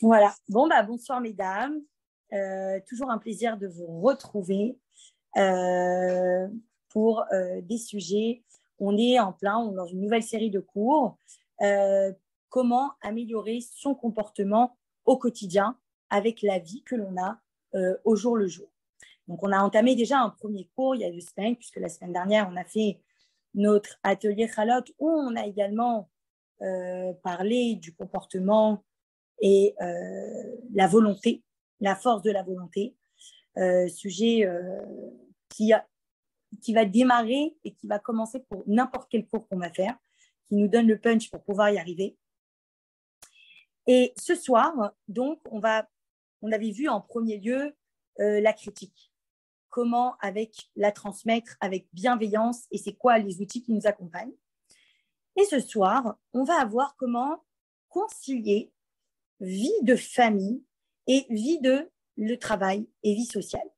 Voilà. Bon, bonsoir mesdames. Toujours un plaisir de vous retrouver pour des sujets. On est dans une nouvelle série de cours. Comment améliorer son comportement au quotidien avec la vie que l'on a au jour le jour. Donc, on a entamé déjà un premier cours il y a 2 semaines, puisque la semaine dernière, on a fait notre atelier Chalot où on a également parlé du comportement et la volonté, la force de la volonté, sujet qui va démarrer et qui va commencer pour n'importe quel cours qu'on va faire, qui nous donne le punch pour pouvoir y arriver. Et ce soir, donc, on avait vu en premier lieu la critique. Comment la transmettre avec bienveillance et c'est quoi les outils qui nous accompagnent. Et ce soir, on va voir comment concilier vie de famille et vie de le travail et vie sociale.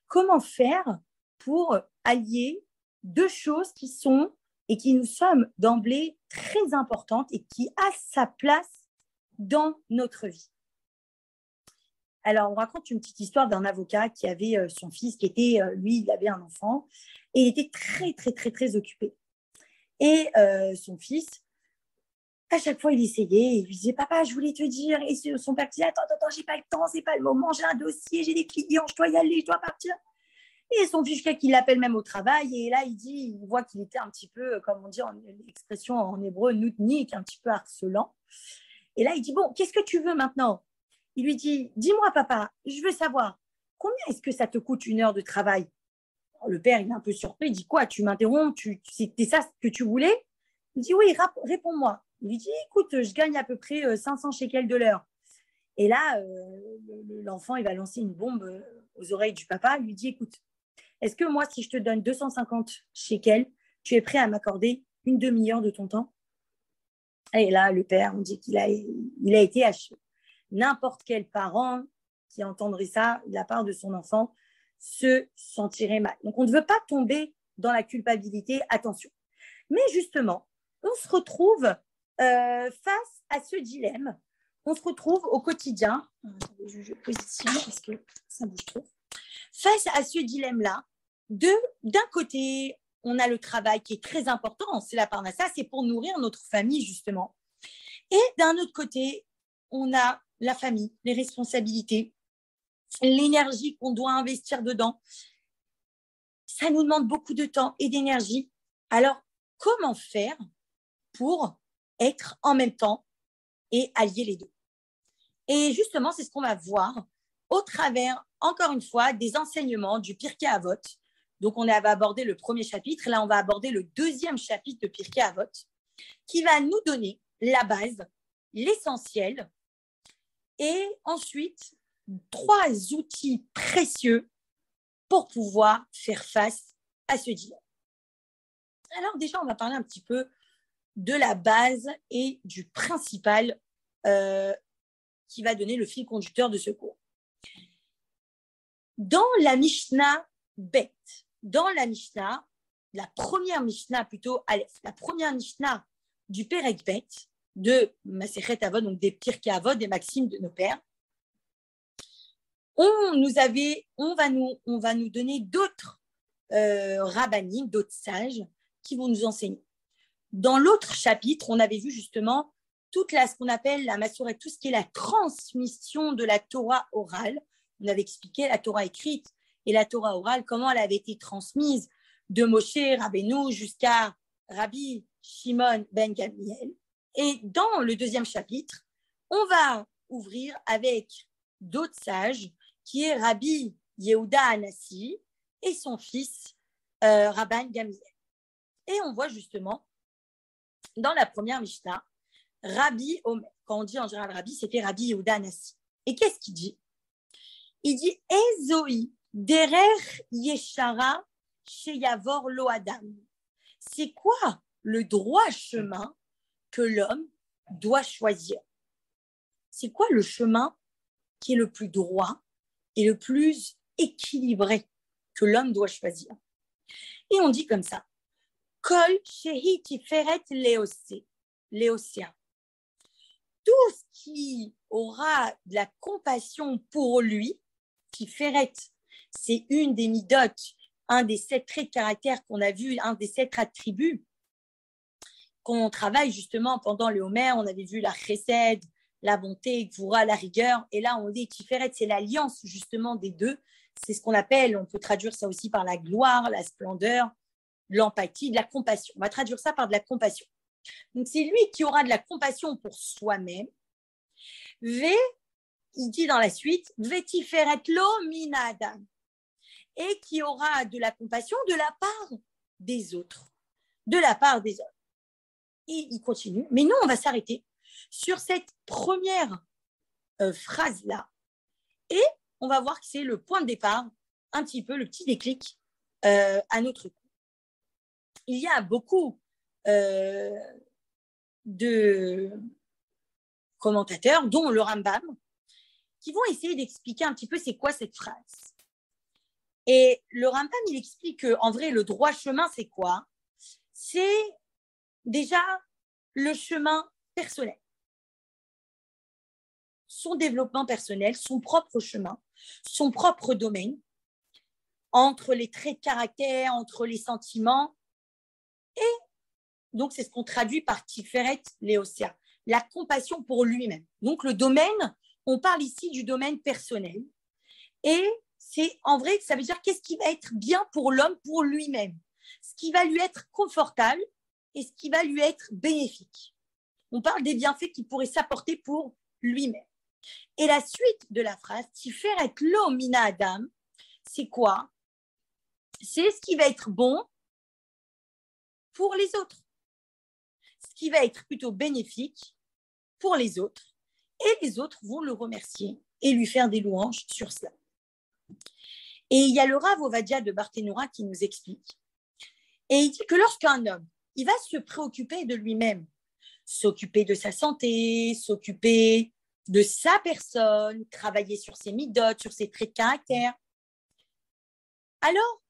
Comment faire pour allier 2 choses qui sont et qui nous sommes d'emblée très importantes et qui a sa place dans notre vie. Alors, on raconte une petite histoire d'un avocat qui avait son fils qui était, lui, il avait un enfant et il était très, très, très, très occupé. Et son fils, à chaque fois, il essayait, il lui disait « Papa, je voulais te dire ». Et son père disait « Attends, j'ai pas le temps, c'est pas le moment, j'ai un dossier, j'ai des clients, je dois y aller, je dois partir ». Et son fils, qui l'appelle même au travail, et là, il voit qu'il était un petit peu, comme on dit l'expression en hébreu, noutnik, un petit peu harcelant. Et là, il dit « Bon, qu'est-ce que tu veux maintenant ?» Il lui dit « Dis-moi, papa, je veux savoir, combien est-ce que ça te coûte 1 heure de travail ?» Le père, il est un peu surpris, il dit « Quoi, tu m'interromps, c'était ça ce que tu voulais ?» Il dit « Oui, réponds-moi. » Il lui dit « Écoute, je gagne à peu près 500 shekels de l'heure. » Et là, l'enfant, il va lancer une bombe aux oreilles du papa. Il lui dit « Écoute, est-ce que moi, si je te donne 250 shekels, tu es prêt à m'accorder une demi-heure de ton temps ?» Et là, le père, on dit qu'il a été haché. N'importe quel parent qui entendrait ça de la part de son enfant se sentirait mal. Donc, on ne veut pas tomber dans la culpabilité, attention. Mais justement, on se retrouve face à ce dilemme. On se retrouve au quotidien. Je positionne parce que ça bouge trop. Face à ce dilemme-là, d'un côté, on a le travail qui est très important, c'est la parnassa, c'est pour nourrir notre famille, justement. Et d'un autre côté, on a la famille, les responsabilités, l'énergie qu'on doit investir dedans. Ça nous demande beaucoup de temps et d'énergie. Alors, comment faire pour être en même temps et allier les 2? Et justement, c'est ce qu'on va voir au travers, encore une fois, des enseignements du Pirkei Avot. Donc, on va aborder le premier chapitre. Là, on va aborder le 2e chapitre de Pirkei Avot qui va nous donner la base, l'essentiel et ensuite 3 outils précieux pour pouvoir faire face à ce dilemme. Alors déjà, on va parler un petit peu de la base et du principal qui va donner le fil conducteur de ce cours. Dans la Mishnah Bet, dans la Mishnah, la première Mishnah plutôt, la première Mishnah du Perek Bet, de Masechet Avot, donc des Pirkei Avot, des maximes de nos pères, on va nous donner d'autres rabbanim, d'autres sages qui vont nous enseigner. Dans l'autre chapitre, on avait vu justement ce qu'on appelle la Masouret, tout ce qui est la transmission de la Torah orale. On avait expliqué la Torah écrite et la Torah orale, comment elle avait été transmise de Moshe Rabbeinu jusqu'à Rabbi Shimon ben Gamliel. Et dans le 2e chapitre, on va ouvrir avec d'autres sages, qui est Rabbi Yehuda Hanassi et son fils Rabban Gamliel. Et on voit justement dans la première Mishnah, Rabbi Omer. Quand on dit en général Rabbi, c'était Rabbi Yehuda Hanassi. Et qu'est-ce qu'il dit? Il dit Ezoi derer yeshara sheyavor lo adam. C'est quoi le droit chemin que l'homme doit choisir? C'est quoi le chemin qui est le plus droit et le plus équilibré que l'homme doit choisir? Et on dit comme ça Kol shehi tiferet leosea. Tout ce qui aura de la compassion pour lui, Tiferet, c'est une des midotes, un des 7 traits de caractère qu'on a vu, un des 7 attributs qu'on travaille justement pendant le Homer. On avait vu la chesed, la bonté, Gvura, la rigueur. Et là, on dit Tiferet, c'est l'alliance justement des deux. C'est ce qu'on appelle, on peut traduire ça aussi par la gloire, la splendeur, l'empathie, de la compassion. On va traduire ça par de la compassion. Donc, c'est lui qui aura de la compassion pour soi-même. V, il dit dans la suite, Vetiferet lo min adam, et qui aura de la compassion de la part des autres. De la part des autres. Et il continue. Mais nous, on va s'arrêter sur cette première phrase-là. Et on va voir que c'est le point de départ, un petit peu le petit déclic à notre coup. Il y a beaucoup de commentateurs, dont le Rambam, qui vont essayer d'expliquer un petit peu c'est quoi cette phrase. Et le Rambam, il explique qu'en vrai, le droit chemin, c'est quoi? C'est déjà le chemin personnel. Son développement personnel, son propre chemin, son propre domaine, entre les traits de caractère, entre les sentiments. Et donc, c'est ce qu'on traduit par Tiferet Léosia, la compassion pour lui-même. Donc, le domaine, on parle ici du domaine personnel. Et c'est en vrai, ça veut dire qu'est-ce qui va être bien pour l'homme, pour lui-même. Ce qui va lui être confortable et ce qui va lui être bénéfique. On parle des bienfaits qu'il pourrait s'apporter pour lui-même. Et la suite de la phrase, Tiferet lo mina adam, c'est quoi? C'est ce qui va être bon pour les autres. Ce qui va être plutôt bénéfique pour les autres. Et les autres vont le remercier et lui faire des louanges sur cela. Et il y a le Rav Ovadia de Barthénoura qui nous explique. Et il dit que lorsqu'un homme, il va se préoccuper de lui-même, s'occuper de sa santé, s'occuper de sa personne, travailler sur ses midotes, sur ses traits de caractère, alors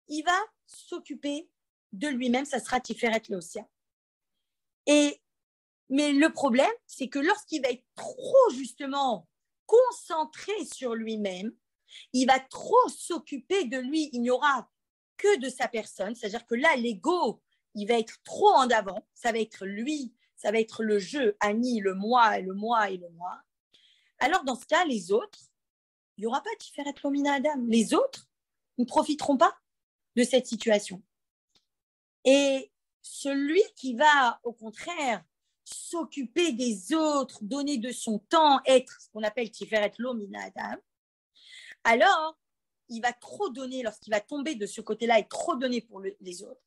il va s'occuper de lui-même, ça sera Tiferet Léosia. Mais le problème, c'est que lorsqu'il va être trop justement concentré sur lui-même, il va trop s'occuper de lui, il n'y aura que de sa personne, c'est-à-dire que là, l'ego, il va être trop en avant, ça va être lui, ça va être le jeu, Annie, le moi, et le moi, et le moi. Alors, dans ce cas, les autres, il n'y aura pas Tiferet lo min adam. Les autres ne profiteront pas de cette situation. Et celui qui va, au contraire, s'occuper des autres, donner de son temps, être ce qu'on appelle Tiferet lo min adam, alors il va trop donner, lorsqu'il va tomber de ce côté-là et trop donner pour les autres,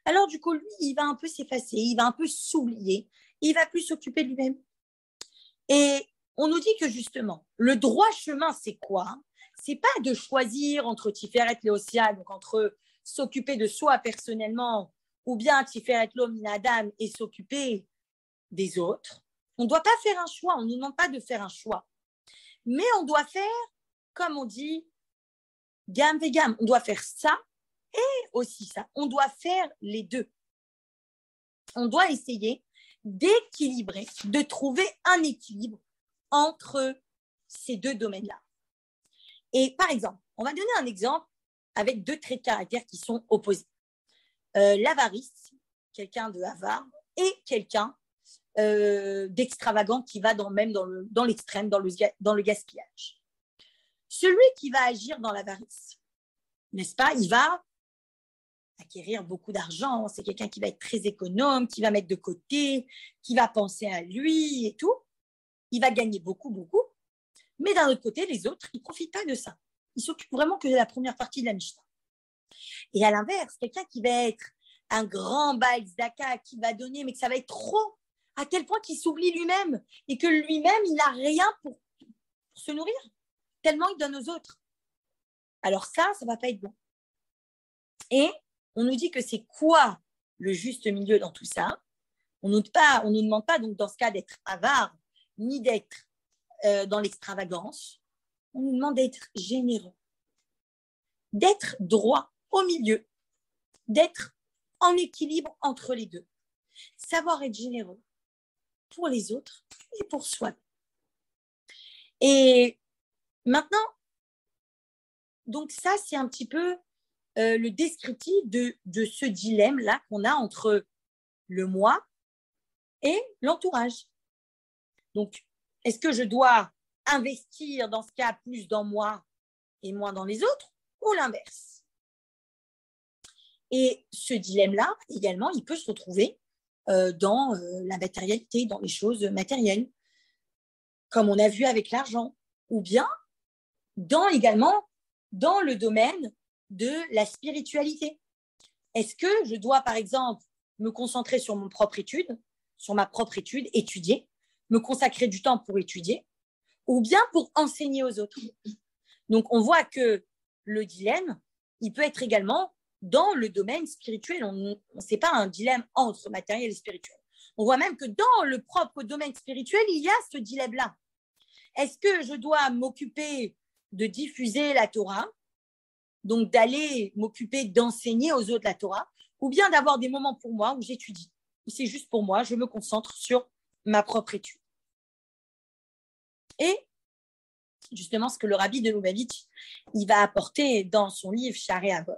alors du coup, lui, il va un peu s'effacer, il va un peu s'oublier, il va plus s'occuper de lui-même. Et on nous dit que justement, le droit chemin, c'est quoi? C'est pas de choisir entre Tiferet Léosia, donc entre s'occuper de soi personnellement, ou bien Tiferet lo min adam et s'occuper des autres. On ne doit pas faire un choix, on ne nous demande pas de faire un choix. Mais on doit faire, comme on dit, gam ve gam, on doit faire ça et aussi ça. On doit faire les deux. On doit essayer d'équilibrer, de trouver un équilibre entre ces deux domaines-là. Et par exemple, on va donner un exemple avec 2 traits de caractère qui sont opposés. L'avarice, quelqu'un de avare, et quelqu'un d'extravagant qui va même dans l'extrême, dans le gaspillage. Celui qui va agir dans l'avarice, n'est-ce pas? Il va acquérir beaucoup d'argent, c'est quelqu'un qui va être très économe, qui va mettre de côté, qui va penser à lui et tout. Il va gagner beaucoup, beaucoup. Mais d'un autre côté, les autres, ils ne profitent pas de ça. Ils s'occupent vraiment que de la première partie de la Mishnah. Et à l'inverse, quelqu'un qui va être un grand Baal Tzedaka, qui va donner, mais que ça va être trop, à tel point qu'il s'oublie lui-même et que lui-même, il n'a rien pour se nourrir, tellement il donne aux autres. Alors ça ne va pas être bon. Et on nous dit que c'est quoi le juste milieu dans tout ça? On ne nous demande pas donc dans ce cas d'être avare, ni d'être dans l'extravagance. On nous demande d'être généreux, d'être droit au milieu, d'être en équilibre entre les deux. Savoir être généreux pour les autres et pour soi. Et maintenant, donc ça, c'est un petit peu le descriptif de ce dilemme-là qu'on a entre le moi et l'entourage. Donc, est-ce que je dois investir dans ce cas plus dans moi et moins dans les autres, ou l'inverse? Et ce dilemme-là, également, il peut se retrouver dans la matérialité, dans les choses matérielles, comme on a vu avec l'argent, ou bien également dans le domaine de la spiritualité. Est-ce que je dois, par exemple, me concentrer sur ma propre étude, étudier, me consacrer du temps pour étudier, ou bien pour enseigner aux autres? Donc, on voit que le dilemme, il peut être également dans le domaine spirituel. Ce n'est pas un dilemme entre matériel et spirituel. On voit même que dans le propre domaine spirituel, il y a ce dilemme-là. Est-ce que je dois m'occuper de diffuser la Torah, donc d'aller m'occuper d'enseigner aux autres la Torah, ou bien d'avoir des moments pour moi où j'étudie, où c'est juste pour moi, je me concentre sur ma propre étude? Et justement, ce que le rabbi de Lubavitch, il va apporter dans son livre Sharei Avot,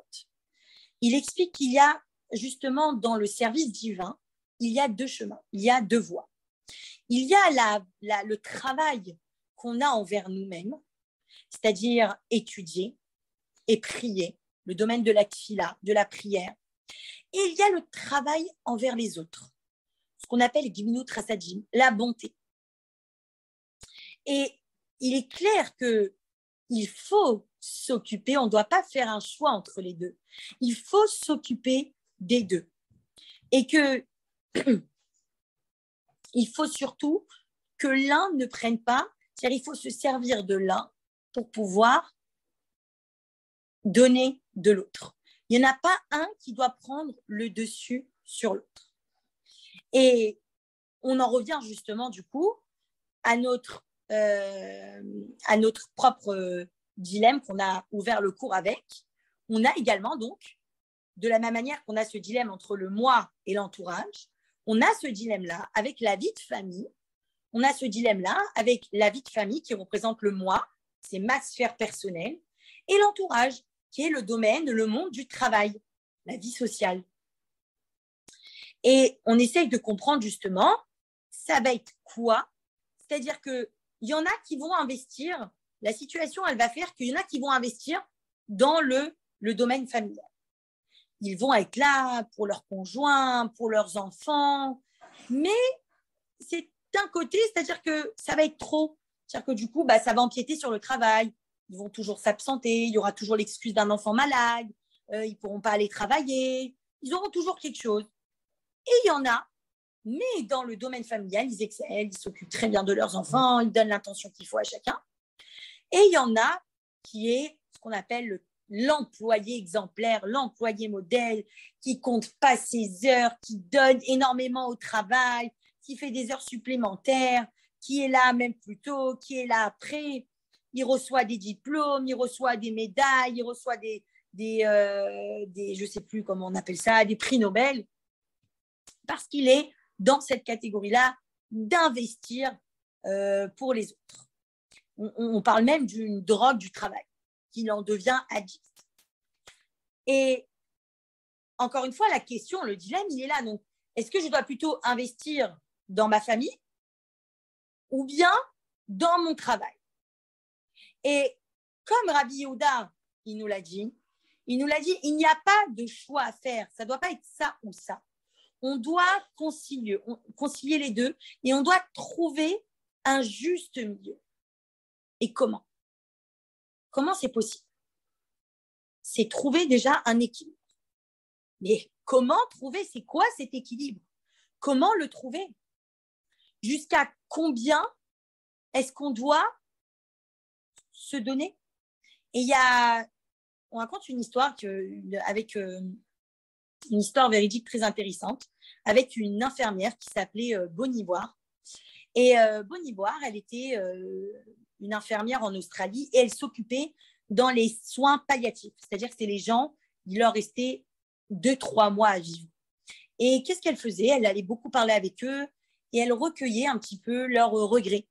il explique qu'il y a justement dans le service divin, il y a deux chemins, il y a deux voies. Il y a le travail qu'on a envers nous-mêmes, c'est-à-dire étudier et prier, le domaine de la tfila, de la prière. Et il y a le travail envers les autres, ce qu'on appelle Gimnut Rasadim, la bonté. Et il est clair qu'il faut s'occuper, on ne doit pas faire un choix entre les deux. Il faut s'occuper des deux. Et que il faut surtout que l'un ne prenne pas, c'est-à-dire il faut se servir de l'un pour pouvoir donner de l'autre. Il n'y en a pas un qui doit prendre le dessus sur l'autre. Et on en revient justement du coup à notre propre dilemme qu'on a ouvert le cours avec. On a également donc, de la même manière qu'on a ce dilemme entre le moi et l'entourage, on a ce dilemme-là avec la vie de famille, on a ce dilemme-là avec la vie de famille qui représente le moi, c'est ma sphère personnelle, et l'entourage qui est le domaine, le monde du travail, la vie sociale. Et on essaye de comprendre justement, ça va être quoi? C'est-à-dire qu'il y en a qui vont investir, la situation, elle va faire qu'il y en a qui vont investir dans le domaine familial. Ils vont être là pour leurs conjoints, pour leurs enfants, mais c'est d'un côté, c'est-à-dire que ça va être trop. C'est-à-dire que du coup, ça va empiéter sur le travail. Ils vont toujours s'absenter, il y aura toujours l'excuse d'un enfant malade, ils ne pourront pas aller travailler, ils auront toujours quelque chose. Et il y en a, mais dans le domaine familial, ils excellent, ils s'occupent très bien de leurs enfants, ils donnent l'intention qu'il faut à chacun. Et il y en a qui est ce qu'on appelle l'employé exemplaire, l'employé modèle, qui ne compte pas ses heures, qui donne énormément au travail, qui fait des heures supplémentaires, qui est là même plus tôt, qui est là après. Il reçoit des diplômes, il reçoit des médailles, il reçoit des je ne sais plus comment on appelle ça, des prix Nobel, parce qu'il est dans cette catégorie-là d'investir pour les autres. On parle même d'une drogue du travail, qu'il en devient addict. Et encore une fois, la question, le dilemme, il est là. Donc, est-ce que je dois plutôt investir dans ma famille ou bien dans mon travail? Et comme Rabbi Yehuda, il nous l'a dit, il n'y a pas de choix à faire. Ça ne doit pas être ça ou ça. On doit concilier les deux et on doit trouver un juste milieu. Et comment? Comment c'est possible? C'est trouver déjà un équilibre. Mais comment trouver? C'est quoi cet équilibre? Comment le trouver? Jusqu'à combien est-ce qu'on doit se donner? Et on raconte une histoire avec une histoire véridique très intéressante avec une infirmière qui s'appelait Bonivoire. Et Bonivoire, elle était une infirmière en Australie et elle s'occupait dans les soins palliatifs. C'est-à-dire que c'est les gens, il leur restait 2-3 mois à vivre. Et qu'est-ce qu'elle faisait? Elle allait beaucoup parler avec eux et elle recueillait un petit peu leurs regrets.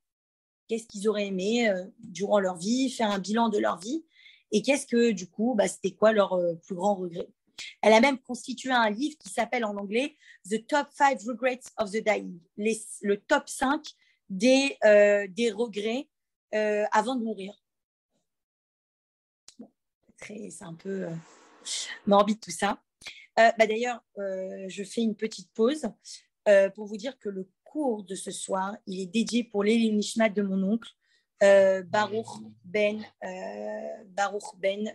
qu'est-ce qu'ils auraient aimé durant leur vie, faire un bilan de leur vie, et qu'est-ce que, du coup, c'était quoi leur plus grand regret. Elle a même constitué un livre qui s'appelle en anglais « The Top 5 Regrets of the Dying », le top 5 des regrets avant de mourir. Bon, c'est un peu morbide tout ça. D'ailleurs, je fais une petite pause pour vous dire que le cours de ce soir, il est dédié pour l'Eilul Nishmat de mon oncle, Baruch Ben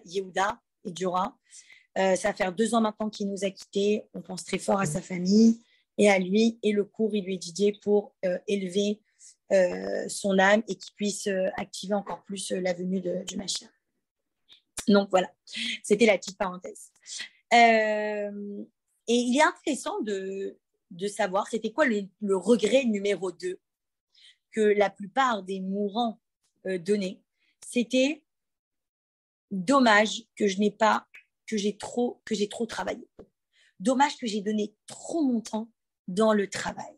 Yehuda et Diora. Ça va faire 2 ans maintenant qu'il nous a quittés. On pense très fort à sa famille et à lui. Et le cours, il lui est dédié pour élever son âme et qu'il puisse activer encore plus la venue du Mashiach. Donc voilà, c'était la petite parenthèse. Et il est intéressant de savoir c'était quoi le regret numéro 2 que la plupart des mourants donnaient. C'était dommage que j'ai trop travaillé. Dommage que j'ai donné trop mon temps dans le travail.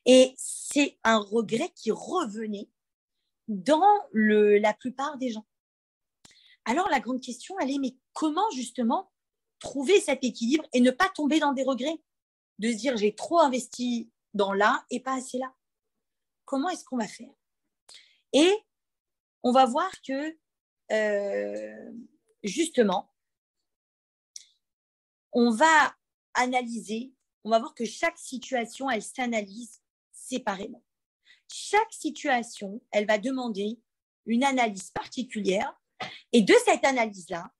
Et c'est un regret qui revenait dans la plupart des gens. Alors la grande question, elle est, mais comment justement trouver cet équilibre et ne pas tomber dans des regrets? De se dire, j'ai trop investi dans là et pas assez là. Comment est-ce qu'on va faire? Et on va voir que, justement, on va analyser, on va voir que chaque situation, elle s'analyse séparément. Chaque situation, elle va demander une analyse particulière. Et de cette analyse-là,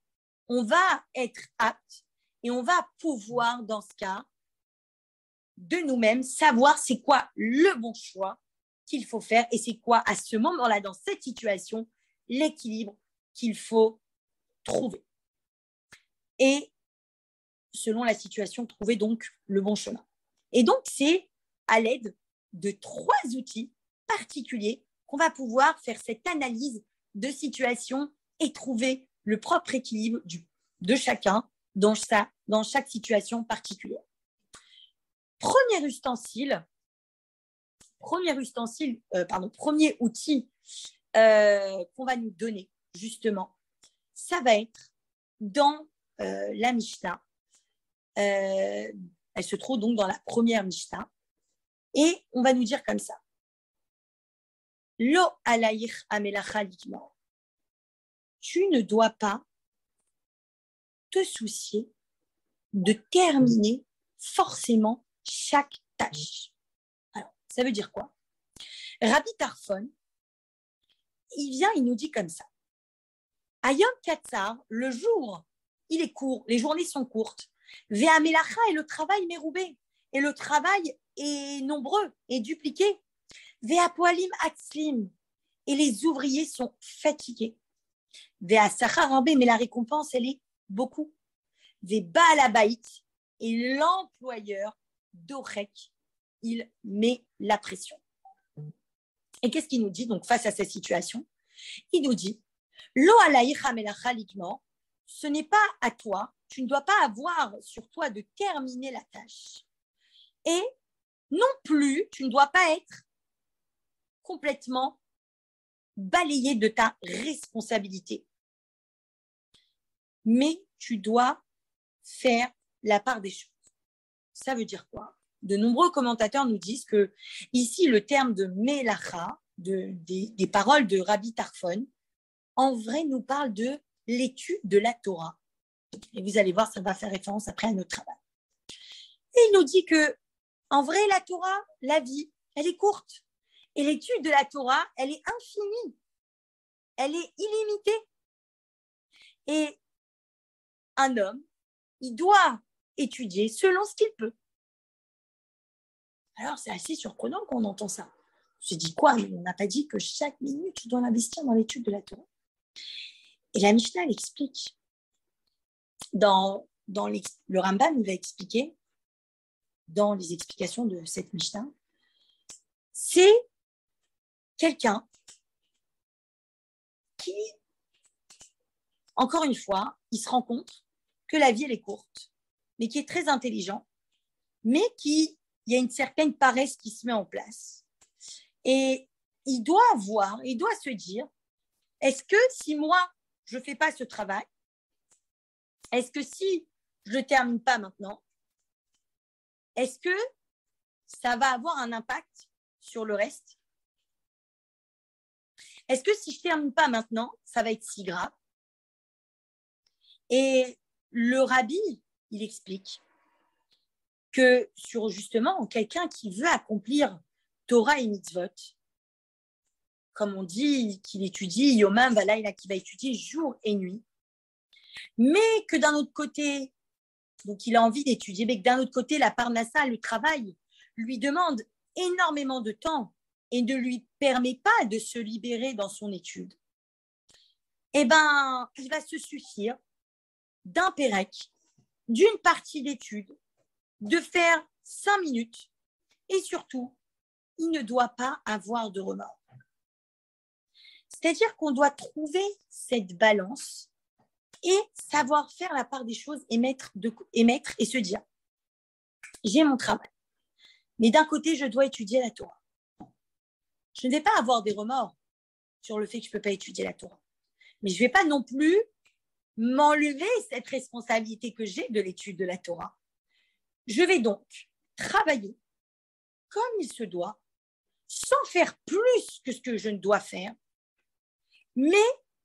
on va être apte et on va pouvoir, dans ce cas, de nous-mêmes, savoir c'est quoi le bon choix qu'il faut faire et c'est quoi, à ce moment-là, dans cette situation, l'équilibre qu'il faut trouver. Et selon la situation, trouver donc le bon chemin. Et donc, c'est à l'aide de 3 outils particuliers qu'on va pouvoir faire cette analyse de situation et trouver le propre équilibre de chacun dans chaque situation particulière. Premier outil qu'on va nous donner, justement, ça va être dans la Mishnah. Elle se trouve donc dans la première Mishnah. Et on va nous dire comme ça. Lo alayich amelacha likmor. Tu ne dois pas te soucier de terminer forcément chaque tâche. Alors, ça veut dire quoi? Rabbi Tarfon, il nous dit comme ça. Ayom Katsar, le jour, il est court, les journées sont courtes. Vea melacha, et le travail méroubé. Et le travail est nombreux et dupliqué. Vea poalim atzlim, et les ouvriers sont fatigués. Vea sachar rabé, mais la récompense, elle est beaucoup. Vea baal habayit, et l'employeur d'Orek, il met la pression. Et qu'est-ce qu'il nous dit donc face à cette situation? Il nous dit Lo alayich amelacha likmor, ce n'est pas à toi, tu ne dois pas avoir sur toi de terminer la tâche. Et non plus, tu ne dois pas être complètement balayé de ta responsabilité. Mais tu dois faire la part des choses. Ça veut dire quoi? De nombreux commentateurs nous disent que ici, le terme de melacha, des paroles de Rabbi Tarfon, en vrai nous parle de l'étude de la Torah. Et vous allez voir, ça va faire référence après à notre travail. Et il nous dit que, en vrai, la Torah, la vie, elle est courte. Et l'étude de la Torah, elle est infinie. Elle est illimitée. Et un homme, il doit étudier selon ce qu'il peut. Alors, c'est assez surprenant qu'on entend ça. Je dis quoi? On n'a pas dit que chaque minute, tu dois investir dans l'étude de la Torah. Et la Mishnah, elle explique. Le Rambam, il va expliquer, dans les explications de cette Mishnah, c'est quelqu'un qui, encore une fois, il se rend compte que la vie, elle est courte, mais qui est très intelligent, mais il y a une certaine paresse qui se met en place. Et il doit se dire, est-ce que si moi, je ne fais pas ce travail, est-ce que si je ne le termine pas maintenant, est-ce que ça va avoir un impact sur le reste? Est-ce que si je ne termine pas maintenant, ça va être si grave? Et le rabbi, il explique que sur justement quelqu'un qui veut accomplir Torah et mitzvot, comme on dit qu'il étudie Yomam Valayla, qui va étudier jour et nuit, mais que d'un autre côté, donc il a envie d'étudier, mais que d'un autre côté, la parnassa, le travail, lui demande énormément de temps et ne lui permet pas de se libérer dans son étude, eh bien, il va se suffire d'un pérec, d'une partie d'étude, de faire 5 minutes et surtout, il ne doit pas avoir de remords. C'est-à-dire qu'on doit trouver cette balance et savoir faire la part des choses et mettre et se dire, j'ai mon travail, mais d'un côté, je dois étudier la Torah. Je ne vais pas avoir des remords sur le fait que je ne peux pas étudier la Torah. Mais je ne vais pas non plus m'enlever cette responsabilité que j'ai de l'étude de la Torah. Je vais donc travailler comme il se doit, sans faire plus que ce que je ne dois faire, mais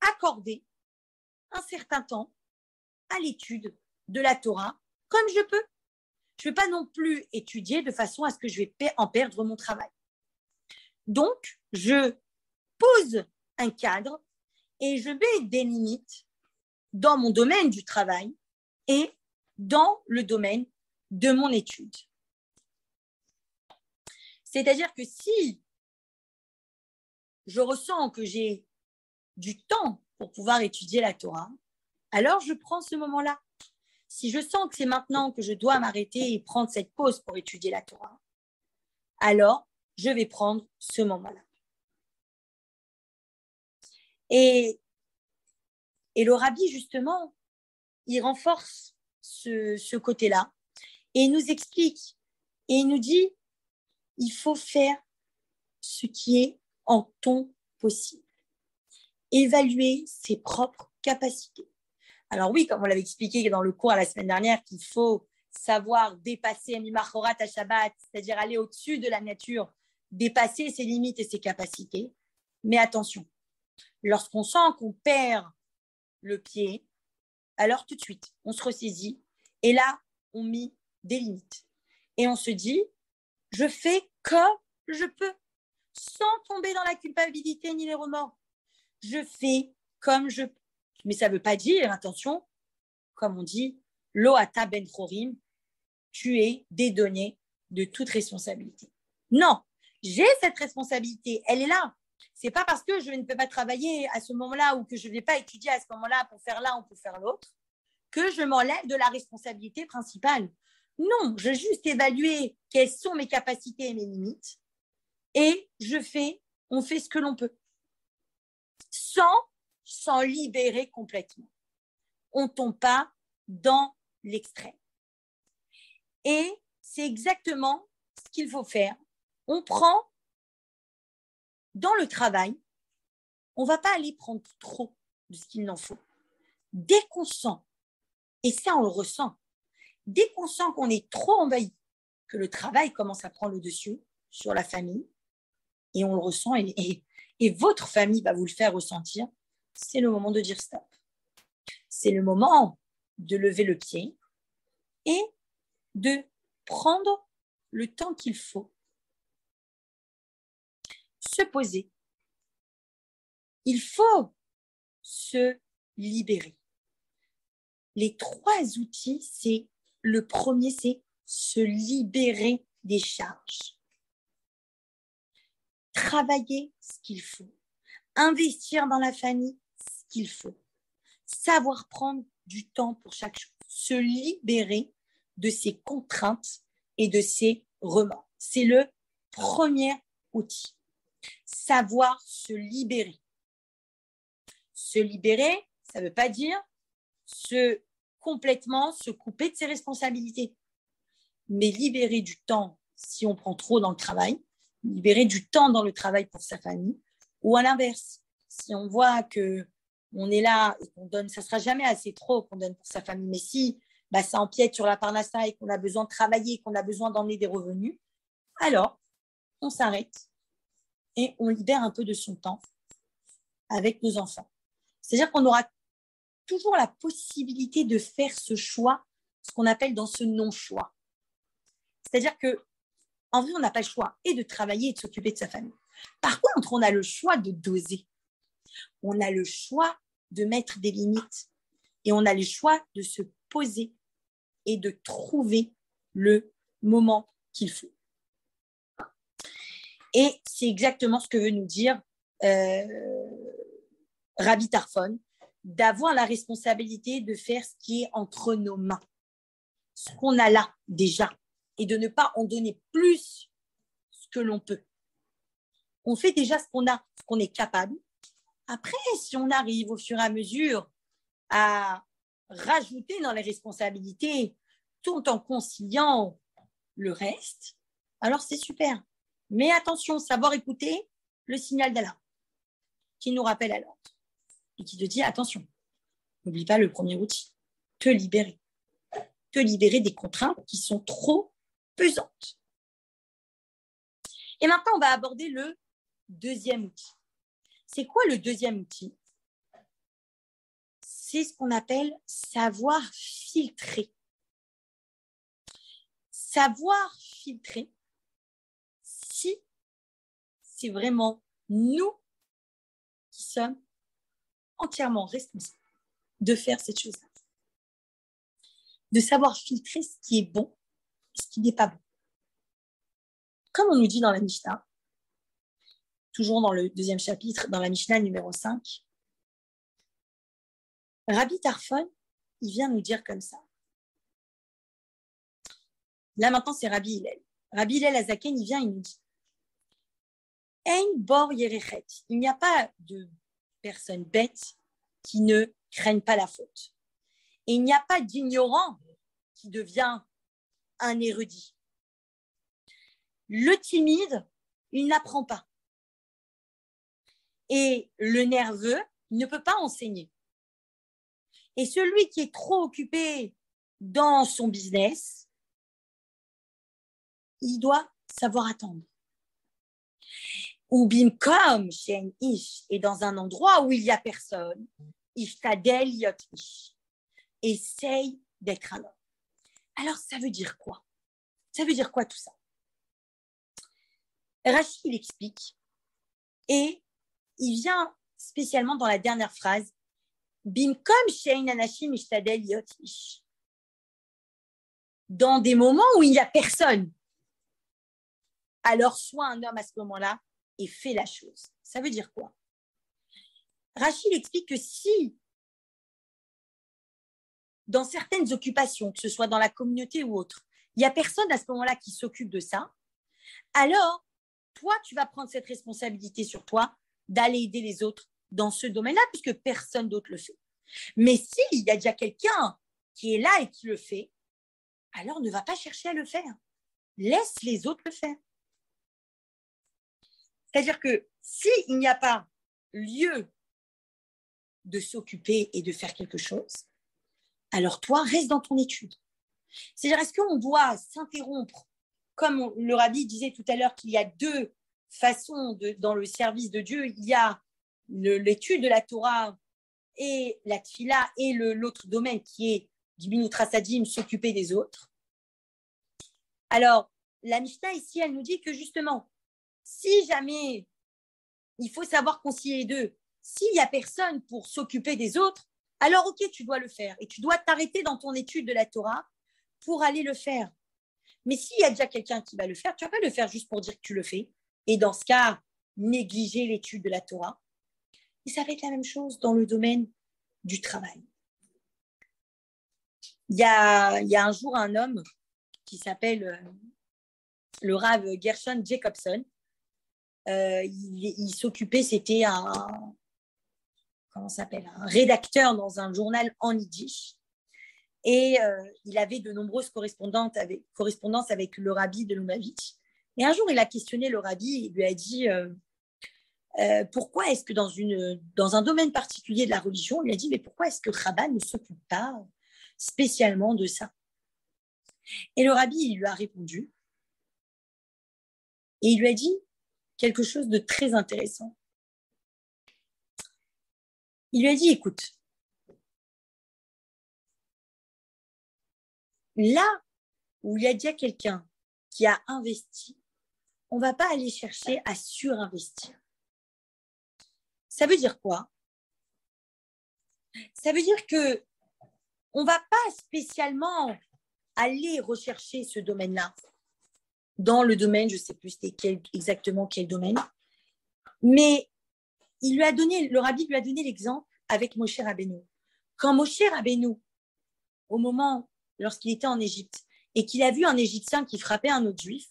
accorder un certain temps à l'étude de la Torah comme je peux. Je ne vais pas non plus étudier de façon à ce que je vais en perdre mon travail. Donc, je pose un cadre et je mets des limites dans mon domaine du travail et dans le domaine de mon étude. C'est-à-dire que si je ressens que j'ai du temps pour pouvoir étudier la Torah, alors je prends ce moment-là. Si je sens que c'est maintenant que je dois m'arrêter et prendre cette pause pour étudier la Torah, alors je vais prendre ce moment-là. Et le rabbi, justement, il renforce ce côté-là et il nous explique et il nous dit, il faut faire ce qui est en ton possible. Évaluer ses propres capacités. Alors oui, comme on l'avait expliqué dans le cours la semaine dernière, qu'il faut savoir dépasser Mimachorat à Shabbat, c'est-à-dire aller au-dessus de la nature, dépasser ses limites et ses capacités. Mais attention, lorsqu'on sent qu'on perd le pied, alors tout de suite, on se ressaisit et là, on met des limites. Et on se dit, je fais comme je peux, sans tomber dans la culpabilité ni les remords. Je fais comme je peux. Mais ça ne veut pas dire, attention, comme on dit, lo ata ben chorim, tu es dédonné de toute responsabilité. Non, j'ai cette responsabilité, elle est là. Ce n'est pas parce que je ne peux pas travailler à ce moment-là ou que je ne vais pas étudier à ce moment-là pour faire l'un ou pour faire l'autre que je m'enlève de la responsabilité principale. Non, je veux juste évaluer quelles sont mes capacités et mes limites et on fait ce que l'on peut. Sans s'en libérer complètement. On ne tombe pas dans l'extrême. Et c'est exactement ce qu'il faut faire. On prend dans le travail, on ne va pas aller prendre trop de ce qu'il en faut. Dès qu'on sent, et ça on le ressent, dès qu'on sent qu'on est trop envahi, que le travail commence à prendre le dessus sur la famille, et on le ressent, et votre famille va vous le faire ressentir, c'est le moment de dire stop. C'est le moment de lever le pied et de prendre le temps qu'il faut. Se poser. Il faut se libérer. Les 3 outils, le premier, c'est se libérer des charges. Travailler ce qu'il faut. Investir dans la famille ce qu'il faut. Savoir prendre du temps pour chaque chose. Se libérer de ses contraintes et de ses remords. C'est le premier outil. Savoir se libérer. Se libérer, ça ne veut pas dire complètement se couper de ses responsabilités. Mais libérer du temps, si on prend trop dans le travail, libérer du temps dans le travail pour sa famille. Ou à l'inverse, si on voit qu'on est là et qu'on donne, ça ne sera jamais assez trop qu'on donne pour sa famille, mais si ça empiète sur la parnassa et qu'on a besoin de travailler, qu'on a besoin d'emmener des revenus, alors on s'arrête et on libère un peu de son temps avec nos enfants. C'est-à-dire qu'on aura toujours la possibilité de faire ce choix, ce qu'on appelle dans ce non-choix. C'est-à-dire qu'en vrai, on n'a pas le choix et de travailler et de s'occuper de sa famille. Par contre, on a le choix de doser. On a le choix de mettre des limites et on a le choix de se poser et de trouver le moment qu'il faut. Et c'est exactement ce que veut nous dire Rabbi Tarfon, d'avoir la responsabilité de faire ce qui est entre nos mains, ce qu'on a là déjà, et de ne pas en donner plus que l'on peut. On fait déjà ce qu'on a, ce qu'on est capable. Après, si on arrive au fur et à mesure à rajouter dans les responsabilités tout en conciliant le reste, alors c'est super. Mais attention, savoir écouter le signal d'alarme qui nous rappelle à l'ordre et qui te dit attention, n'oublie pas le premier outil, te libérer des contraintes qui sont trop pesantes. Et maintenant, on va aborder le deuxième outil. C'est quoi le deuxième outil? C'est ce qu'on appelle savoir filtrer. Savoir filtrer si c'est vraiment nous qui sommes entièrement responsables de faire cette chose-là. De savoir filtrer ce qui est bon et ce qui n'est pas bon. Comme on nous dit dans la Mishnah, toujours dans le deuxième chapitre, dans la Mishnah numéro 5, Rabbi Tarfon, il vient nous dire comme ça. Là, maintenant, c'est Rabbi Hillel. Rabbi Hillel Azaken, il vient, il nous dit Ein bor yerechet. Il n'y a pas de personnes bêtes qui ne craignent pas la faute. Et il n'y a pas d'ignorant qui devient un érudit. Le timide, il n'apprend pas. Et le nerveux ne peut pas enseigner. Et celui qui est trop occupé dans son business, il doit savoir attendre. Ou bimkom chez un ish, et dans un endroit où il n'y a personne, ishtadel yot ish. Essaye d'être un homme. Alors, ça veut dire quoi? Ça veut dire quoi tout ça? Rashi, il explique, et il vient spécialement dans la dernière phrase, bimkom shein anashim ishtadel yot ish. Dans des moments où il n'y a personne, alors sois un homme à ce moment-là et fais la chose. Ça veut dire quoi? Rachid explique que si, dans certaines occupations, que ce soit dans la communauté ou autre, il n'y a personne à ce moment-là qui s'occupe de ça, alors toi, tu vas prendre cette responsabilité sur toi d'aller aider les autres dans ce domaine-là, puisque personne d'autre le fait. Mais s'il y a déjà quelqu'un qui est là et qui le fait, alors ne va pas chercher à le faire. Laisse les autres le faire. C'est-à-dire que s'il n'y a pas lieu de s'occuper et de faire quelque chose, alors toi, reste dans ton étude. C'est-à-dire, est-ce qu'on doit s'interrompre, comme le rabbi disait tout à l'heure qu'il y a deux façons dans le service de Dieu, il y a l'étude de la Torah et la tfila et l'autre domaine qui est Gibinut Rasadim, s'occuper des autres. Alors, la Mishnah ici, elle nous dit que justement, si jamais il faut savoir concilier les deux, s'il n'y a personne pour s'occuper des autres, alors ok, tu dois le faire et tu dois t'arrêter dans ton étude de la Torah pour aller le faire. Mais s'il y a déjà quelqu'un qui va le faire, tu ne vas pas le faire juste pour dire que tu le fais et dans ce cas, négliger l'étude de la Torah. Et ça va être la même chose dans le domaine du travail. Il y a un jour un homme qui s'appelle le Rav Gershon Jacobson. Il s'occupait, c'était un rédacteur dans un journal en yiddish. Et il avait de nombreuses correspondances avec le rabbi de Lubavitch. Et un jour, il a questionné le rabbi, il lui a dit pourquoi est-ce que dans un domaine particulier de la religion, il a dit mais pourquoi est-ce que Rabat ne s'occupe pas spécialement de ça? Et le rabbi, il lui a répondu et il lui a dit quelque chose de très intéressant. Il lui a dit, écoute, là où il y a déjà quelqu'un qui a investi, on ne va pas aller chercher à surinvestir. Ça veut dire quoi? Ça veut dire qu'on ne va pas spécialement aller rechercher ce domaine-là. Dans le domaine, je ne sais plus exactement quel domaine, mais le rabbi lui a donné l'exemple avec Moshe Rabbeinu. Quand Moshe Rabbeinu, lorsqu'il était en Égypte, et qu'il a vu un Égyptien qui frappait un autre Juif,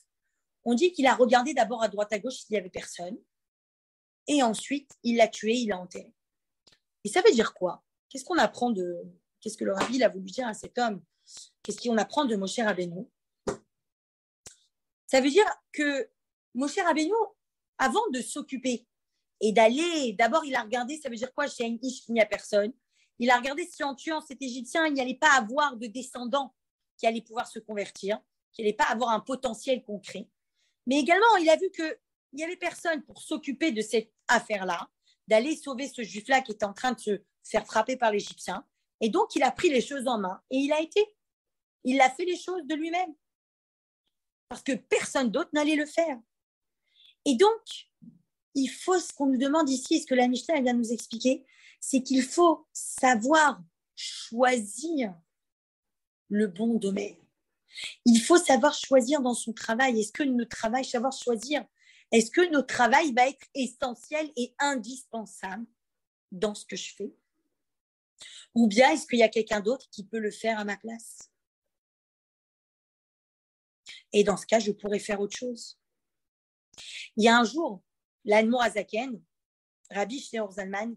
on dit qu'il a regardé d'abord à droite à gauche s'il n'y avait personne, et ensuite, il l'a tué, il l'a enterré. Et ça veut dire quoi? Qu'est-ce que le rabbi a voulu dire à cet homme? Qu'est-ce qu'on apprend de Moshe Rabbeinu? Ça veut dire que Moshe Rabbeinu, avant de s'occuper et d'abord il a regardé, ça veut dire quoi? Chez un Ish, il n'y a personne. Il a regardé si en tuant cet Égyptien, il n'y allait pas avoir de descendants qui allaient pouvoir se convertir, qu'il n'allait pas avoir un potentiel concret. Mais également, il a vu qu'il n'y avait personne pour s'occuper de cette affaire-là, d'aller sauver ce juif-là qui était en train de se faire frapper par l'Égyptien. Et donc, il a pris les choses en main et il a fait les choses de lui-même. Parce que personne d'autre n'allait le faire. Et donc, il faut, ce qu'on nous demande ici, ce que la Mishnah vient nous expliquer, c'est qu'il faut savoir choisir le bon domaine. Il faut savoir choisir dans son travail. Est-ce que notre travail, savoir choisir, est-ce que notre travail va être essentiel et indispensable dans ce que je fais? Ou bien est-ce qu'il y a quelqu'un d'autre qui peut le faire à ma place? Et dans ce cas, je pourrais faire autre chose. Il y a un jour, l'Admour Azaken, Rabbi Shneur Zalman,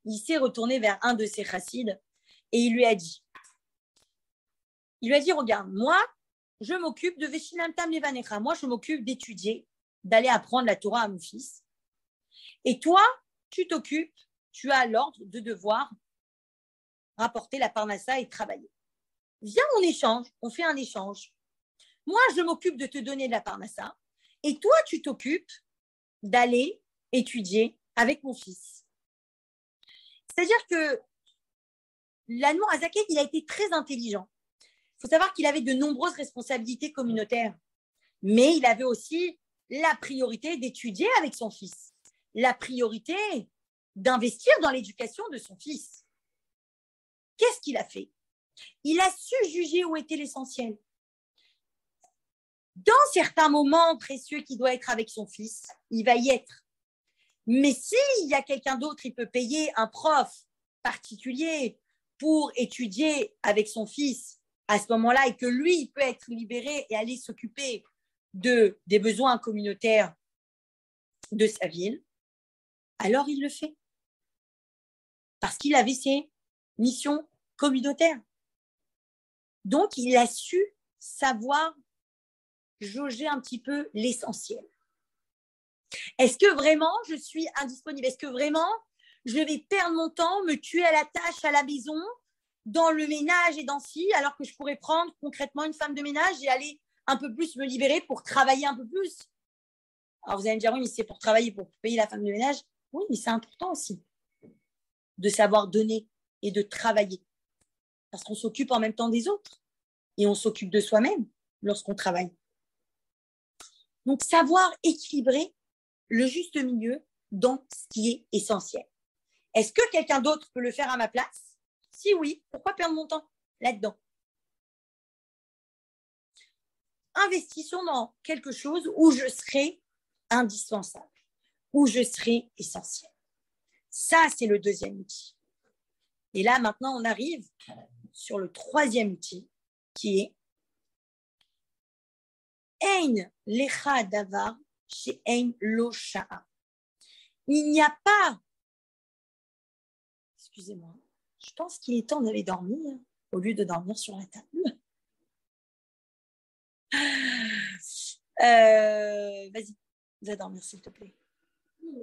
il s'est retourné vers un de ses chassides et il lui a dit, regarde, moi, je m'occupe de Veshinam Tam Levanecha. Moi, je m'occupe d'étudier, d'aller apprendre la Torah à mon fils. Et toi, tu as l'ordre de devoir rapporter la parnassa et travailler. Viens, on fait un échange. Moi, je m'occupe de te donner de la parnassa et toi, tu t'occupes d'aller étudier avec mon fils. C'est-à-dire que l'Admour Azaken, il a été très intelligent. Il faut savoir qu'il avait de nombreuses responsabilités communautaires, mais il avait aussi la priorité d'étudier avec son fils, la priorité d'investir dans l'éducation de son fils. Qu'est-ce qu'il a fait? Il a su juger où était l'essentiel. Dans certains moments précieux qu'il doit être avec son fils, il va y être. Mais s'il y a quelqu'un d'autre, il peut payer un prof particulier pour étudier avec son fils à ce moment-là et que lui, il peut être libéré et aller s'occuper des besoins communautaires de sa ville, alors il le fait. Parce qu'il avait ses missions communautaires. Donc, il a su savoir jauger un petit peu l'essentiel. Est-ce que vraiment je suis indisponible? Est-ce que vraiment je vais perdre mon temps, me tuer à la tâche à la maison, dans le ménage et dans ci, alors que je pourrais prendre concrètement une femme de ménage et aller un peu plus me libérer pour travailler un peu plus? Alors vous allez me dire, oui, mais c'est pour travailler, pour payer la femme de ménage. Oui, mais c'est important aussi de savoir donner et de travailler. Parce qu'on s'occupe en même temps des autres et on s'occupe de soi-même lorsqu'on travaille. Donc, savoir équilibrer le juste milieu dans ce qui est essentiel. Est-ce que quelqu'un d'autre peut le faire à ma place? Si oui, pourquoi perdre mon temps là-dedans? Investissons dans quelque chose où je serai indispensable, où je serai essentiel. Ça, c'est le deuxième outil. Et là, maintenant, on arrive sur le troisième outil qui est Ein lecha davar chez Ein lo sha'a. Il n'y a pas, excusez-moi, je pense qu'il est temps d'aller dormir au lieu de dormir sur la table. Vas-y, va dormir, s'il te plaît.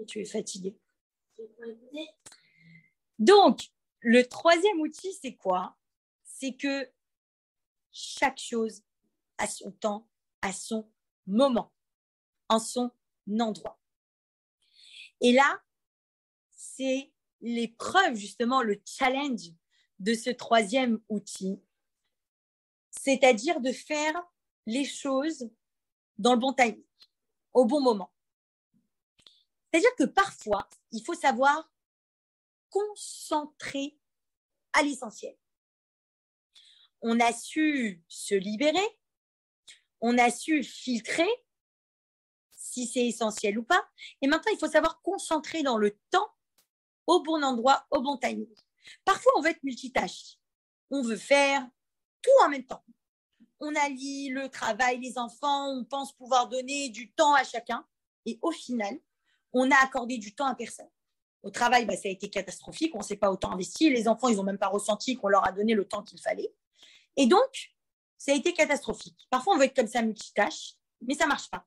Tu es fatiguée. Donc, le troisième outil, c'est quoi? C'est que chaque chose a son temps, a son moment, en son endroit. Et là, c'est l'épreuve, justement, le challenge de ce troisième outil, c'est-à-dire de faire les choses dans le bon timing, au bon moment. C'est-à-dire que parfois, il faut savoir concentrer à l'essentiel. On a su se libérer, on a su filtrer si c'est essentiel ou pas. Et maintenant, il faut savoir concentrer dans le temps, au bon endroit, au bon timing. Parfois, on veut être multitâche. On veut faire tout en même temps. On allie le travail, les enfants, on pense pouvoir donner du temps à chacun. Et au final, on a accordé du temps à personne. Au travail, ça a été catastrophique. On ne s'est pas autant investi. Les enfants, ils n'ont même pas ressenti qu'on leur a donné le temps qu'il fallait. Et donc, ça a été catastrophique. Parfois, on veut être comme ça multitâche, mais ça ne marche pas.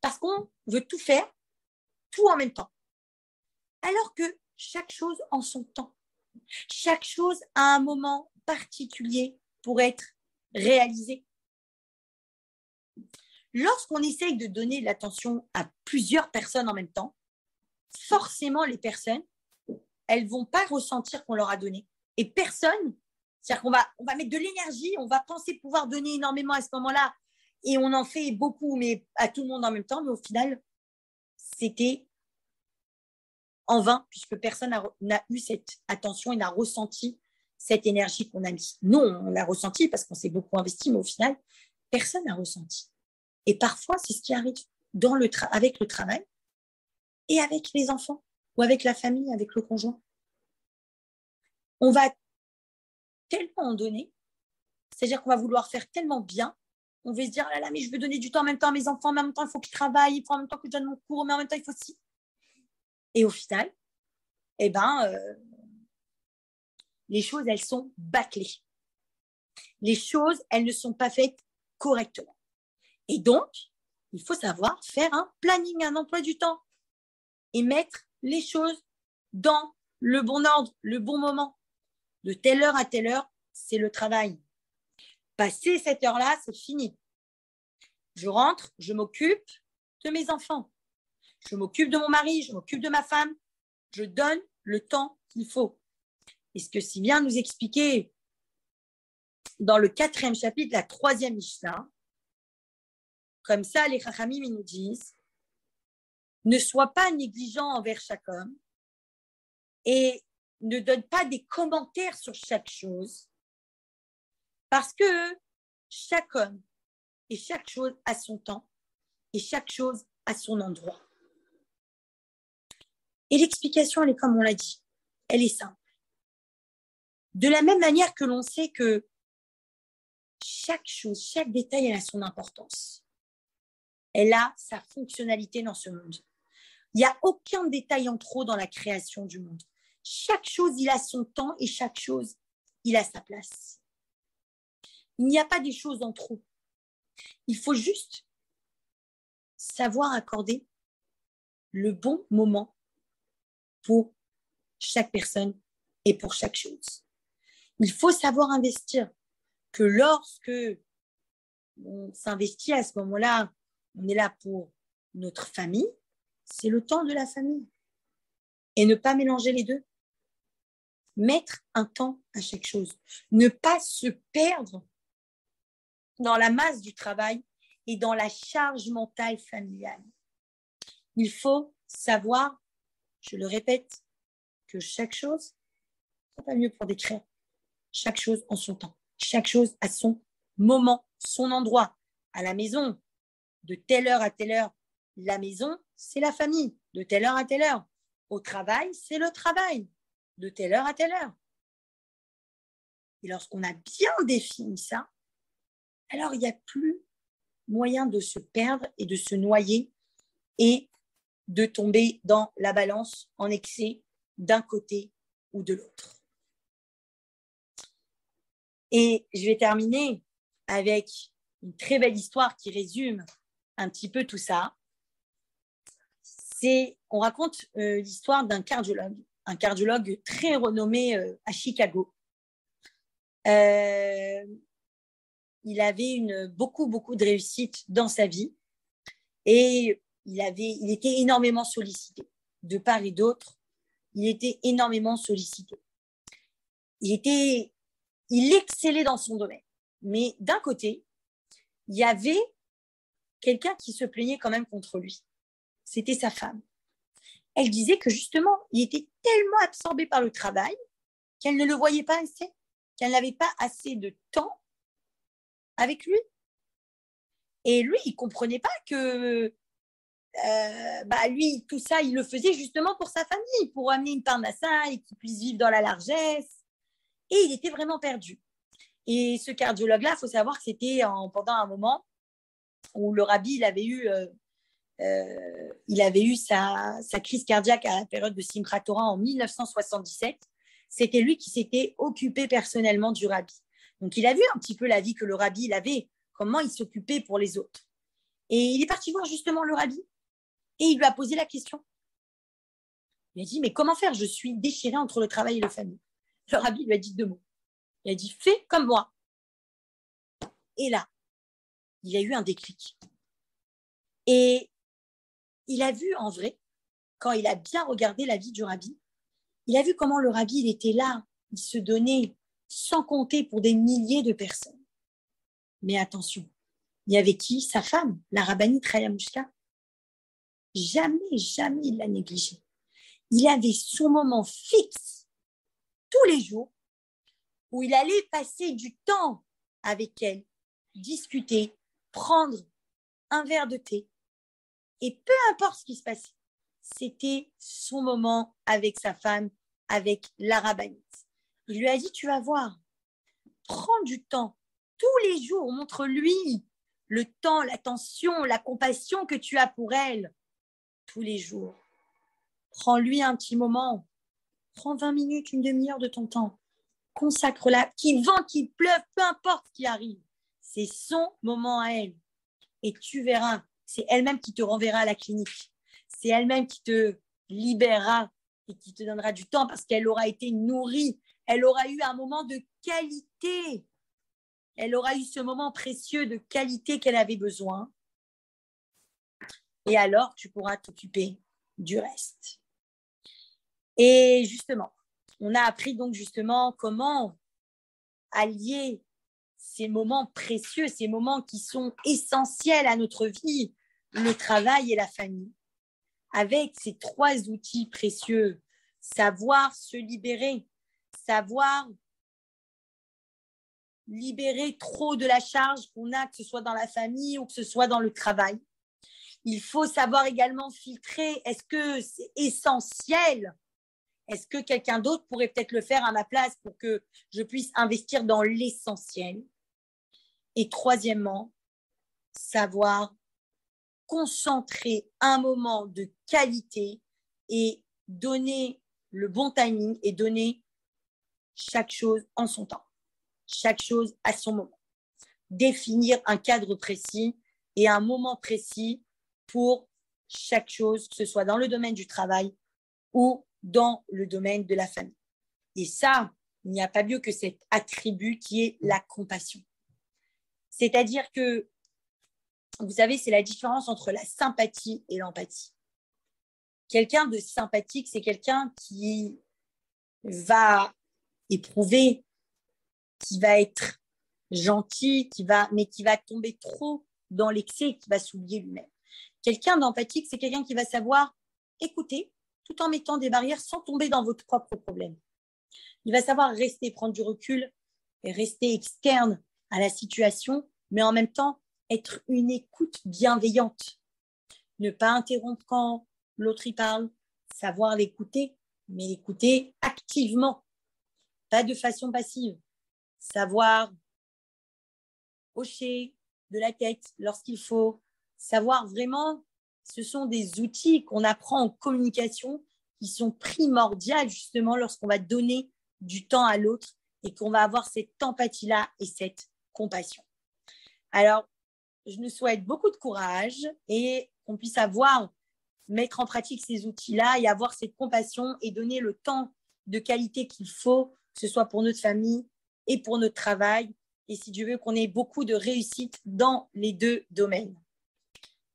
Parce qu'on veut tout faire, tout en même temps. Alors que chaque chose en son temps. Chaque chose a un moment particulier pour être réalisée. Lorsqu'on essaye de donner l'attention à plusieurs personnes en même temps, forcément, les personnes, elles ne vont pas ressentir qu'on leur a donné. Et personne, c'est-à-dire qu'on va mettre de l'énergie, on va penser pouvoir donner énormément à ce moment-là, et on en fait beaucoup, mais à tout le monde en même temps, mais au final, c'était en vain, puisque personne n'a eu cette attention et n'a ressenti cette énergie qu'on a mis. Nous, on l'a ressenti parce qu'on s'est beaucoup investi, mais au final, personne n'a ressenti. Et parfois, c'est ce qui arrive avec le travail et avec les enfants ou avec la famille, avec le conjoint. On va tellement en donner, c'est-à-dire qu'on va vouloir faire tellement bien, on va se dire, oh là là, mais je veux donner du temps en même temps à mes enfants, mais en même temps, il faut qu'ils travaillent, il faut en même temps que je donne mon cours, mais en même temps, il faut aussi. Et au final, les choses, elles sont bâclées. Les choses, elles ne sont pas faites correctement. Et donc, il faut savoir faire un planning, un emploi du temps et mettre les choses dans le bon ordre, le bon moment. De telle heure à telle heure, c'est le travail. Passer cette heure-là, c'est fini. Je rentre, je m'occupe de mes enfants. Je m'occupe de mon mari, je m'occupe de ma femme. Je donne le temps qu'il faut. Et ce que si bien nous expliquer dans le 4e chapitre, la 3e Mishnah, comme ça, les Chachamim nous disent, ne sois pas négligent envers chaque homme et ne donne pas des commentaires sur chaque chose, parce que chaque homme et chaque chose a son temps et chaque chose a son endroit. Et l'explication, elle est comme on l'a dit, elle est simple. De la même manière que l'on sait que chaque chose, chaque détail, elle a son importance. Elle a sa fonctionnalité dans ce monde. Il n'y a aucun détail en trop dans la création du monde. Chaque chose, il a son temps et chaque chose, il a sa place. Il n'y a pas des choses en trop. Il faut juste savoir accorder le bon moment pour chaque personne et pour chaque chose. Il faut savoir investir, que lorsque on s'investit à ce moment-là, on est là pour notre famille, c'est le temps de la famille. Et ne pas mélanger les deux. Mettre un temps à chaque chose. Ne pas se perdre dans la masse du travail et dans la charge mentale familiale. Il faut savoir, je le répète, que chaque chose, c'est pas mieux pour décrire, chaque chose en son temps. Chaque chose a son moment, son endroit. À la maison, de telle heure à telle heure, la maison, c'est la famille. De telle heure à telle heure. Au travail, c'est le travail. De telle heure à telle heure. Et lorsqu'on a bien défini ça, alors il n'y a plus moyen de se perdre et de se noyer et de tomber dans la balance en excès d'un côté ou de l'autre. Et je vais terminer avec une très belle histoire qui résume un petit peu tout ça, on raconte l'histoire d'un cardiologue, un cardiologue très renommé à Chicago. Il avait beaucoup de réussite dans sa vie et il était énormément sollicité. De part et d'autre, il était énormément sollicité. Il excellait dans son domaine. Mais d'un côté, il y avait quelqu'un qui se plaignait quand même contre lui. C'était sa femme. Elle disait que justement, il était tellement absorbé par le travail qu'elle ne le voyait pas assez, qu'elle n'avait pas assez de temps avec lui. Et lui, il ne comprenait pas que lui, tout ça, il le faisait justement pour sa famille, pour amener une parnassa et qu'il puisse vivre dans la largesse. Et il était vraiment perdu. Et ce cardiologue-là, il faut savoir que c'était pendant un moment où le rabbi, il avait eu sa crise cardiaque à la période de Simchat Torah en 1977. C'était lui qui s'était occupé personnellement du rabbi. Donc, il a vu un petit peu la vie que le rabbi il avait, comment il s'occupait pour les autres. Et il est parti voir justement le rabbi et il lui a posé la question. Il a dit, mais comment faire? Je suis déchiré entre le travail et la famille. Le rabbi lui a dit 2 mots. Il a dit, fais comme moi. Et là, il y a eu un déclic. Et il a vu en vrai, quand il a bien regardé la vie du rabbi, il a vu comment le rabbi, il était là, il se donnait sans compter pour des milliers de personnes. Mais attention, il y avait qui? Sa femme, la rabbinite Chaya Mouchka. Jamais il l'a négligée. Il avait son moment fixe, tous les jours, où il allait passer du temps avec elle, discuter, prendre un verre de thé. Et peu importe ce qui se passait, c'était son moment avec sa femme, avec la rabbinite. Il lui a dit, tu vas voir, prends du temps, tous les jours, montre-lui le temps, l'attention, la compassion que tu as pour elle, tous les jours. Prends-lui un petit moment, prends 20 minutes, une demi-heure de ton temps, consacre-la, qu'il vente, qu'il pleuve, peu importe ce qui arrive. C'est son moment à elle. Et tu verras, c'est elle-même qui te renverra à la clinique. C'est elle-même qui te libérera et qui te donnera du temps parce qu'elle aura été nourrie. Elle aura eu un moment de qualité. Elle aura eu ce moment précieux de qualité qu'elle avait besoin. Et alors, tu pourras t'occuper du reste. Et justement, on a appris donc justement comment allier ces moments précieux, ces moments qui sont essentiels à notre vie, le travail et la famille, avec ces 3 outils précieux, savoir se libérer, savoir libérer trop de la charge qu'on a, que ce soit dans la famille ou que ce soit dans le travail. Il faut savoir également filtrer, est-ce que c'est essentiel? Est-ce que quelqu'un d'autre pourrait peut-être le faire à ma place pour que je puisse investir dans l'essentiel? Et troisièmement, savoir concentrer un moment de qualité et donner le bon timing et donner chaque chose en son temps, chaque chose à son moment. Définir un cadre précis et un moment précis pour chaque chose, que ce soit dans le domaine du travail ou dans le domaine de la famille. Et ça, il n'y a pas mieux que cet attribut qui est la compassion. C'est-à-dire que, vous savez, c'est la différence entre la sympathie et l'empathie. Quelqu'un de sympathique, c'est quelqu'un qui va éprouver, qui va être gentil, mais qui va tomber trop dans l'excès, qui va s'oublier lui-même. Quelqu'un d'empathique, c'est quelqu'un qui va savoir écouter tout en mettant des barrières sans tomber dans votre propre problème. Il va savoir rester, prendre du recul et rester externe à la situation, mais en même temps, être une écoute bienveillante. Ne pas interrompre quand l'autre y parle, savoir l'écouter, mais l'écouter activement, pas de façon passive. Savoir hocher de la tête lorsqu'il faut, savoir vraiment, ce sont des outils qu'on apprend en communication qui sont primordiales justement lorsqu'on va donner du temps à l'autre et qu'on va avoir cette empathie-là et cette compassion. Alors, je nous souhaite beaucoup de courage et qu'on puisse mettre en pratique ces outils-là et avoir cette compassion et donner le temps de qualité qu'il faut, que ce soit pour notre famille et pour notre travail. Et si Dieu veut qu'on ait beaucoup de réussite dans les deux domaines.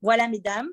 Voilà, mesdames.